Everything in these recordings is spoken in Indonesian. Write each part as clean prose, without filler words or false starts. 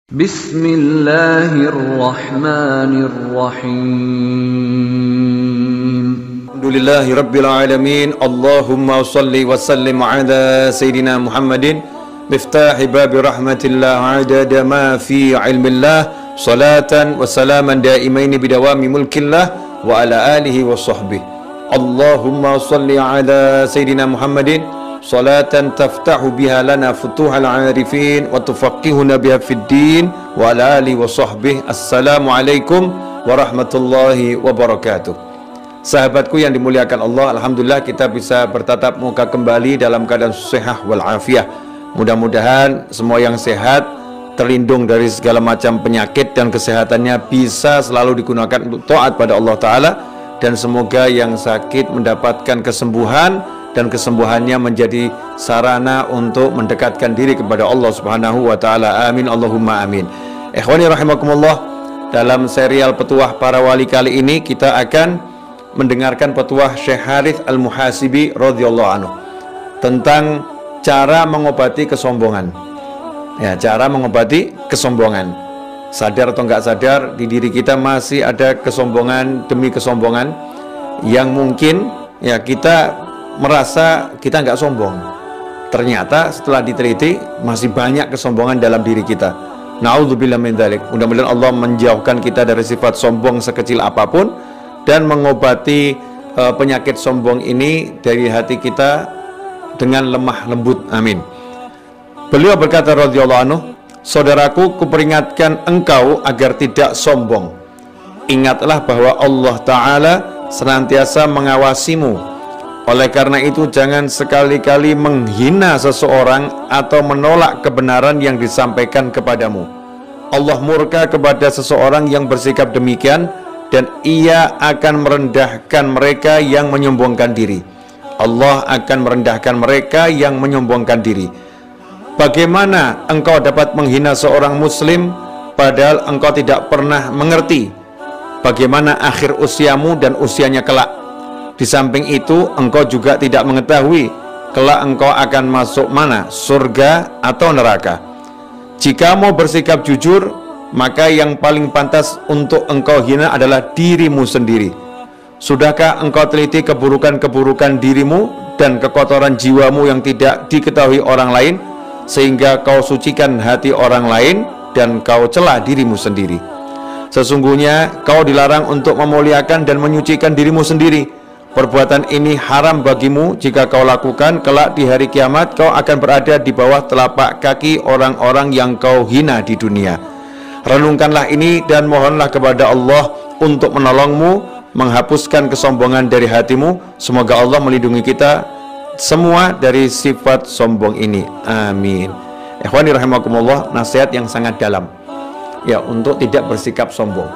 Bismillahirrahmanirrahim. Alhamdulillahi Rabbil Alamin. Allahumma salli wa sallim ala Sayyidina Muhammadin miftahi babi rahmatillah adada ma fi ilmillah salatan wa salaman daimaini bidawami mulkillah wa ala alihi wa sahbihi. Allahumma salli ala Sayyidina Muhammadin salatan taftahu biha lana futuhal arifin wa tufaqihuna biha fid din wa ala alihi wa sahbihi. Assalamualaikum warahmatullahi wabarakatuh. Sahabatku yang dimuliakan Allah, alhamdulillah kita bisa bertatap muka kembali dalam keadaan sehat walafiat. Mudah-mudahan semua yang sehat terlindung dari segala macam penyakit dan kesehatannya bisa selalu digunakan untuk taat pada Allah Ta'ala, dan semoga yang sakit mendapatkan kesembuhan dan kesembuhannya menjadi sarana untuk mendekatkan diri kepada Allah Subhanahu wa Ta'ala. Amin Allahumma amin. Ikhwani rahimakumullah, dalam serial petuah para wali kali ini kita akan mendengarkan petuah Syekh Harits Al-Muhasibi radhiyallahu anhu tentang cara mengobati kesombongan. Ya, cara mengobati kesombongan. Sadar atau enggak sadar, di diri kita masih ada kesombongan demi kesombongan yang mungkin ya kita merasa kita enggak sombong. Ternyata setelah diteliti masih banyak kesombongan dalam diri kita. Na'udzubillah min dzalik. Mudah-mudahan Allah menjauhkan kita dari sifat sombong sekecil apapun dan mengobati penyakit sombong ini dari hati kita dengan lemah lembut. Amin. Beliau berkata radhiyallahu anhu, "Saudaraku, kuperingatkan engkau agar tidak sombong. Ingatlah bahwa Allah Ta'ala senantiasa mengawasimu. Oleh karena itu jangan sekali-kali menghina seseorang atau menolak kebenaran yang disampaikan kepadamu. Allah murka kepada seseorang yang bersikap demikian, dan ia akan merendahkan mereka yang menyombongkan diri. Allah akan merendahkan mereka yang menyombongkan diri. Bagaimana engkau dapat menghina seorang muslim padahal engkau tidak pernah mengerti bagaimana akhir usiamu dan usianya kelak? Di samping itu engkau juga tidak mengetahui kelak engkau akan masuk mana, surga atau neraka. Jika mau bersikap jujur, maka yang paling pantas untuk engkau hina adalah dirimu sendiri. Sudahkah engkau teliti keburukan-keburukan dirimu dan kekotoran jiwamu yang tidak diketahui orang lain, sehingga kau sucikan hati orang lain dan kau celah dirimu sendiri? Sesungguhnya kau dilarang untuk memuliakan dan menyucikan dirimu sendiri. Perbuatan ini haram bagimu. Jika kau lakukan, kelak di hari kiamat kau akan berada di bawah telapak kaki orang-orang yang kau hina di dunia. Renungkanlah ini dan mohonlah kepada Allah untuk menolongmu, menghapuskan kesombongan dari hatimu. Semoga Allah melindungi kita semua dari sifat sombong ini. Amin. Ikhwani rahimakumullah, nasihat yang sangat dalam ya untuk tidak bersikap sombong,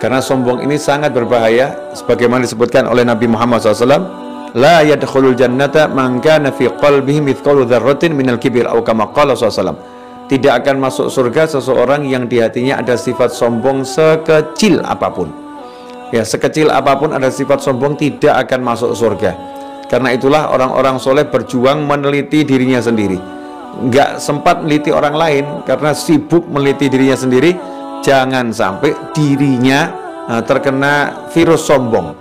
karena sombong ini sangat berbahaya. Sebagaimana disebutkan oleh Nabi Muhammad SAW, la yadkhulul jannata man kana fi qalbihi mithqalu dzarratin minal kibir, atau kama qala SAW. Tidak akan masuk surga seseorang yang di hatinya ada sifat sombong sekecil apapun. Ya, sekecil apapun ada sifat sombong tidak akan masuk surga. Karena itulah orang-orang soleh berjuang meneliti dirinya sendiri. Enggak sempat meneliti orang lain karena sibuk meneliti dirinya sendiri. Jangan sampai dirinya terkena virus sombong.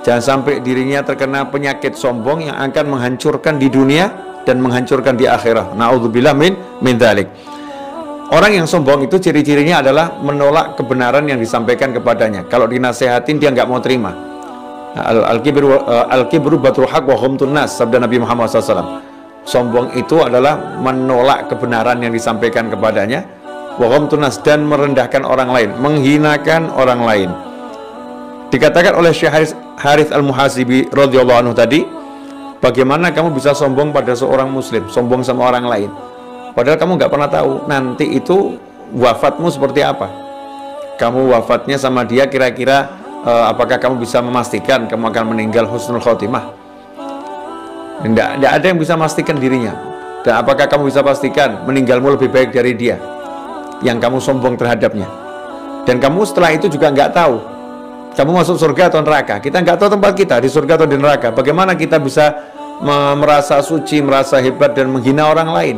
Jangan sampai dirinya terkena penyakit sombong yang akan menghancurkan di dunia dan menghancurkan di akhirat. Na'udzubillah min dzalik. Orang yang sombong itu ciri-cirinya adalah menolak kebenaran yang disampaikan kepadanya. Kalau dinasehatin dia nggak mau terima. Al-kibru batrul haq wa ghamtun nas, sabda Nabi Muhammad SAW. Sombong itu adalah menolak kebenaran yang disampaikan kepadanya, wa ghamtun nas, dan merendahkan orang lain, menghinakan orang lain. Dikatakan oleh Syekh Harits Al-Muhasibi radhiyallahu anhu tadi, bagaimana kamu bisa sombong pada seorang muslim, sombong sama orang lain, padahal kamu nggak pernah tahu nanti itu wafatmu seperti apa. Kamu wafatnya sama dia kira-kira apakah kamu bisa memastikan kamu akan meninggal husnul khotimah? Tidak ada yang bisa memastikan dirinya. Dan apakah kamu bisa pastikan meninggalmu lebih baik dari dia yang kamu sombong terhadapnya? Dan kamu setelah itu juga nggak tahu kamu masuk surga atau neraka. Kita nggak tahu tempat kita di surga atau di neraka. Bagaimana kita bisa merasa suci, merasa hebat dan menghina orang lain?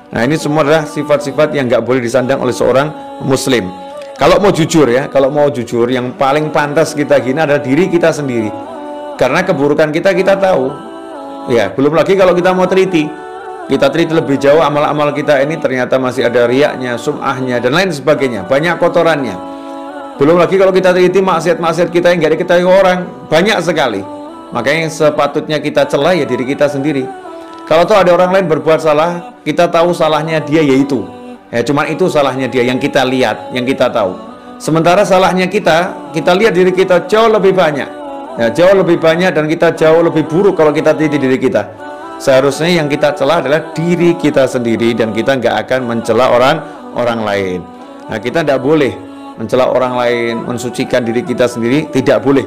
Nah, ini semua adalah sifat-sifat yang nggak boleh disandang oleh seorang muslim. Kalau mau jujur ya, kalau mau jujur, yang paling pantas kita hina adalah diri kita sendiri. Karena keburukan kita tahu. Ya, belum lagi kalau kita mau teliti. Kita teliti lebih jauh amal-amal kita ini ternyata masih ada riyaknya, sum'ahnya, dan lain sebagainya. Banyak kotorannya. Belum lagi kalau kita teliti maksiat-maksiat kita yang nggak diketahui orang, banyak sekali. Makanya sepatutnya kita celah ya diri kita sendiri. Kalau tuh ada orang lain berbuat salah, kita tahu salahnya dia yaitu. Ya, cuman itu salahnya dia yang kita lihat, yang kita tahu. Sementara salahnya kita lihat diri kita jauh lebih banyak. Ya, jauh lebih banyak dan kita jauh lebih buruk kalau kita teliti diri kita. Seharusnya yang kita celah adalah diri kita sendiri dan kita nggak akan mencela orang lain. Nah, kita tidak boleh mencela orang lain, mensucikan diri kita sendiri, tidak boleh.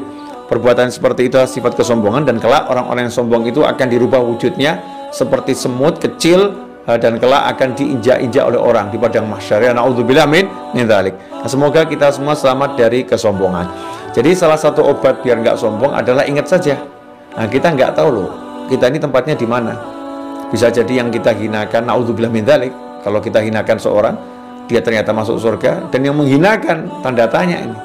Perbuatan seperti itu sifat kesombongan dan kelak orang-orang yang sombong itu akan dirubah wujudnya seperti semut kecil dan kelak akan diinjak-injak oleh orang di padang mahsyar. Na'udzubillah min dzalik. Nah, semoga kita semua selamat dari kesombongan. Jadi salah satu obat biar nggak sombong adalah ingat saja. Nah, kita nggak tahu loh, kita ini tempatnya di mana. Bisa jadi yang kita hinakan, na'udzubillah min dzalik, kalau kita hinakan seorang, dia ternyata masuk surga, dan yang menghinakan tanda tanya ini.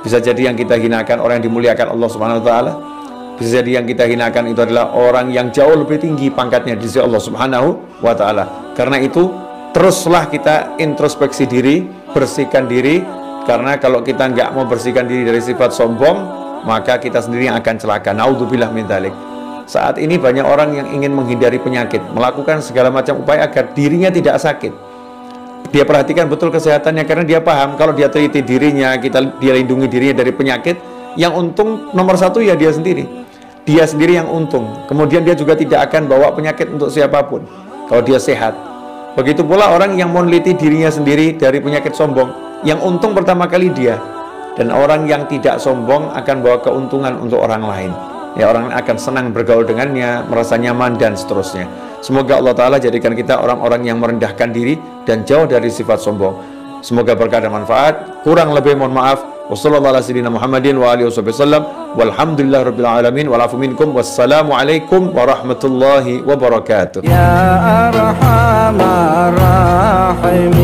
Bisa jadi yang kita hinakan orang yang dimuliakan Allah Subhanahu wa taala. Bisa jadi yang kita hinakan itu adalah orang yang jauh lebih tinggi pangkatnya di sisi Allah Subhanahu wa taala. Karena itu teruslah kita introspeksi diri, bersihkan diri, karena kalau kita nggak mau bersihkan diri dari sifat sombong, maka kita sendiri yang akan celaka. Naudzubillah min dzalik. Saat ini banyak orang yang ingin menghindari penyakit, melakukan segala macam upaya agar dirinya tidak sakit. Dia perhatikan betul kesehatannya karena dia paham kalau dia teliti dirinya, dia lindungi dirinya dari penyakit, yang untung nomor satu ya dia sendiri. Dia sendiri yang untung. Kemudian dia juga tidak akan bawa penyakit untuk siapapun kalau dia sehat. Begitu pula orang yang meneliti dirinya sendiri dari penyakit sombong, yang untung pertama kali dia. Dan orang yang tidak sombong akan bawa keuntungan untuk orang lain. Ya, orang akan senang bergaul dengannya, merasa nyaman dan seterusnya. Semoga Allah Ta'ala jadikan kita orang-orang yang merendahkan diri dan jauh dari sifat sombong. Semoga berkah dan manfaat. Kurang lebih mohon maaf. Wassalamualaikum warahmatullahi wabarakatuh. Ya Arhamar Rahimin.